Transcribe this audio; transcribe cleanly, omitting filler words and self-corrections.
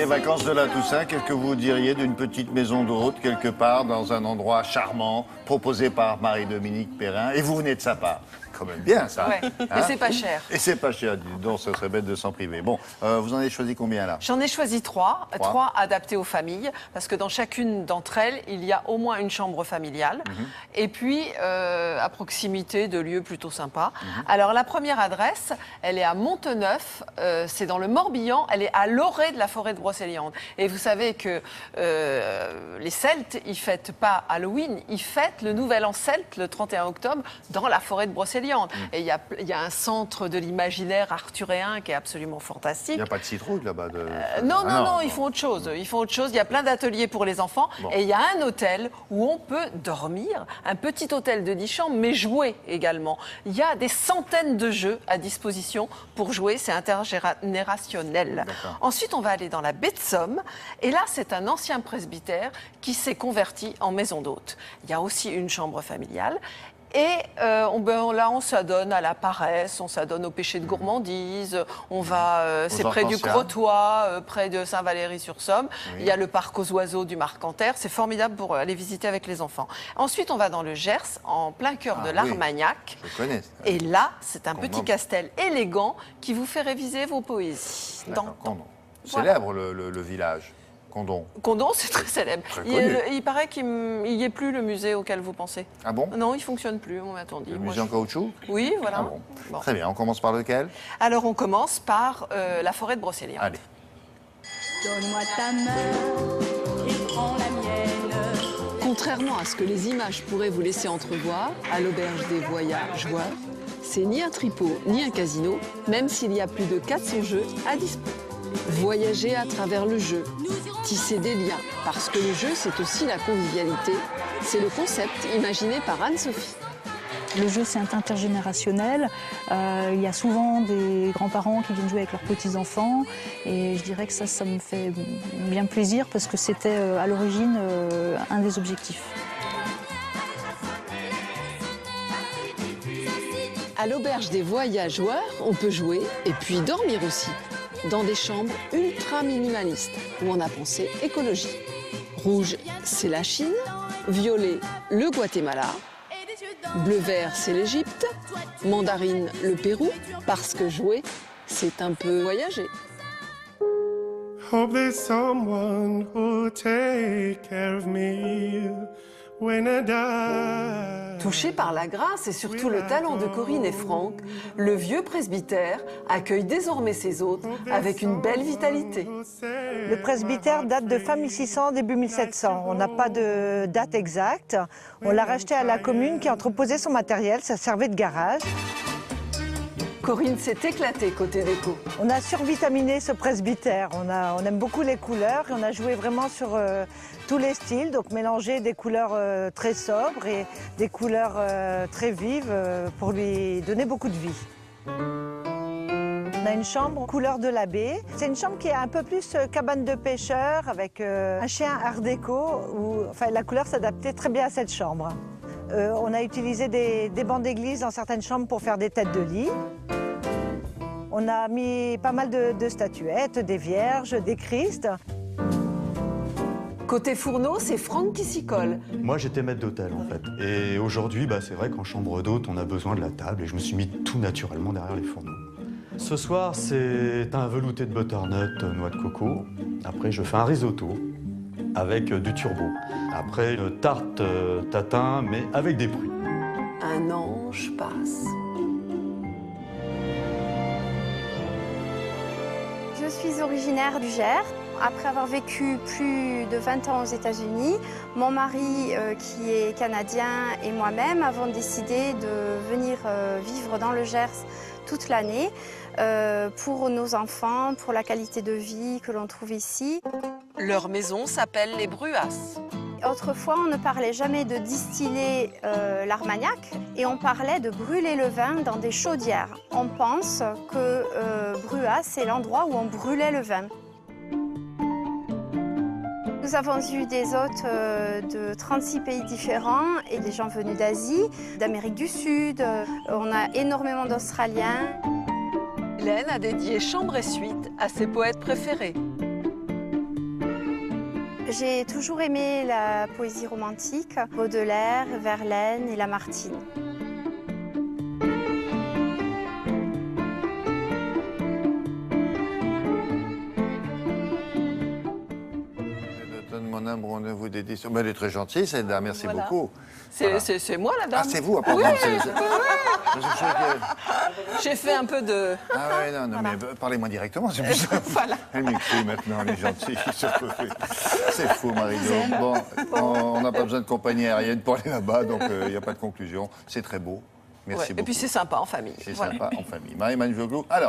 vacances de la Toussaint, qu'est-ce que vous diriez d'une petite maison d'hôte quelque part dans un endroit charmant proposé par Marie-Dominique Perrin et vous venez de sa part? Quand même bien, ça. Ouais. Hein? Et c'est pas cher. Et c'est pas cher, dis donc, ça serait bête de s'en priver. Bon, vous en avez choisi combien, là? J'en ai choisi trois adaptés aux familles, parce que dans chacune d'entre elles, il y a au moins une chambre familiale, et puis à proximité de lieux plutôt sympas. Alors la première adresse, elle est à Monteneuf, c'est dans le Morbihan, elle est à l'orée de la forêt de Brocéliande. Et vous savez que les Celtes, ils fêtent pas Halloween, ils fêtent le Nouvel An celte, le 31 octobre, dans la forêt de Brocéliande. Et il y a un centre de l'imaginaire arthuréen qui est absolument fantastique. Il n'y a pas de citrouille là-bas Non, ils font autre chose. Ils font autre chose. Il y a plein d'ateliers pour les enfants. Bon. Et il y a un hôtel où on peut dormir, un petit hôtel de 10 chambres, mais jouer également. Il y a des centaines de jeux à disposition pour jouer. C'est intergénérationnel. Ensuite, on va aller dans la baie de Somme. Et là, c'est un ancien presbytère qui s'est converti en maison d'hôte. Il y a aussi une chambre familiale. Et là, on s'adonne à la paresse, on s'adonne au péché de gourmandise. On va, c'est près du Crotoy, près de Saint-Valery-sur-Somme. Oui. Il y a le parc aux oiseaux du Marcanterre. C'est formidable pour aller visiter avec les enfants. Ensuite, on va dans le Gers, en plein cœur de l'Armagnac. Je connais. Et là, c'est un petit castel élégant qui vous fait réviser vos poésies. Condon. Célèbre le village. Condon, c'est très célèbre. Il paraît qu'il n'y ait plus le musée auquel vous pensez. Ah bon? Non, il ne fonctionne plus, on m'a dit. Le musée en caoutchouc? Oui, voilà. Ah bon. Très bien, on commence par lequel? Alors, on commence par la forêt de Brocéliande. Allez. Donne-moi ta main et prends la mienne. Contrairement à ce que les images pourraient vous laisser entrevoir, à l'auberge des voyageurs, c'est ni un tripot ni un casino, même s'il y a plus de 400 jeux à disposition. Voyager à travers le jeu, tisser des liens, parce que le jeu, c'est aussi la convivialité. C'est le concept imaginé par Anne-Sophie. Le jeu, c'est intergénérationnel. Il y a souvent des grands-parents qui viennent jouer avec leurs petits-enfants. Et je dirais que ça me fait bien plaisir, parce que c'était à l'origine un des objectifs. À l'auberge des voyageurs, on peut jouer et puis dormir aussi. Dans des chambres ultra minimalistes, où on a pensé écologie. Rouge, c'est la Chine. Violet, le Guatemala. Bleu-vert, c'est l'Égypte. Mandarine, le Pérou. Parce que jouer, c'est un peu voyager. Hope there's someone who'll take care of me when I die. Touché par la grâce et surtout le talent de Corinne et Franck, le vieux presbytère accueille désormais ses hôtes avec une belle vitalité. Le presbytère date de fin 1600, début 1700. On n'a pas de date exacte. On l'a racheté à la commune qui a entreposé son matériel, ça servait de garage. Corinne s'est éclatée côté déco. On a survitaminé ce presbytère. On aime beaucoup les couleurs et on a joué vraiment sur tous les styles. Donc mélanger des couleurs très sobres et des couleurs très vives pour lui donner beaucoup de vie. On a une chambre couleur de la baie. C'est une chambre qui est un peu plus cabane de pêcheur avec un chien art déco. Enfin, la couleur s'adaptait très bien à cette chambre. On a utilisé des bancs d'église dans certaines chambres pour faire des têtes de lit. On a mis pas mal de statuettes, des vierges, des Christ. Côté fourneau, c'est Franck qui s'y colle. Moi, j'étais maître d'hôtel, en fait. Et aujourd'hui, c'est vrai qu'en chambre d'hôte, on a besoin de la table. Et je me suis mis tout naturellement derrière les fourneaux. Ce soir, c'est un velouté de butternut, noix de coco. Après, je fais un risotto avec du turbo. Après, une tarte tatin, mais avec des fruits. Un ange passe. Je suis originaire du Gers. Après avoir vécu plus de 20 ans aux États-Unis, mon mari, qui est canadien, et moi-même avons décidé de venir vivre dans le Gers toute l'année pour nos enfants, pour la qualité de vie que l'on trouve ici. Leur maison s'appelle les Bruas. Autrefois, on ne parlait jamais de distiller l'Armagnac et on parlait de brûler le vin dans des chaudières. On pense que Bruas, c'est l'endroit où on brûlait le vin. Nous avons eu des hôtes de 36 pays différents et des gens venus d'Asie, d'Amérique du Sud. On a énormément d'Australiens. Hélène a dédié chambre et suite à ses poètes préférés. J'ai toujours aimé la poésie romantique, Baudelaire, Verlaine et Lamartine. Donne mon âme rendez-vous d'édition. Mais elle est très gentille, cette dame, merci Voilà. beaucoup. C'est moi la dame. Ah, c'est vous, pardon. J'ai fait un peu de... Ah oui, non, non, mais parlez-moi directement, c'est plus simple. Voilà. Elle m'écrit maintenant, elle est gentille. C'est fou, Marie-Do. Bon, on n'a pas besoin de compagnie aérienne pour aller là-bas, donc il n'y a pas de conclusion. C'est très beau. Merci Ouais. beaucoup. Et puis c'est sympa en famille. C'est Voilà. sympa en famille. Marie-Manu Joglou. Alors.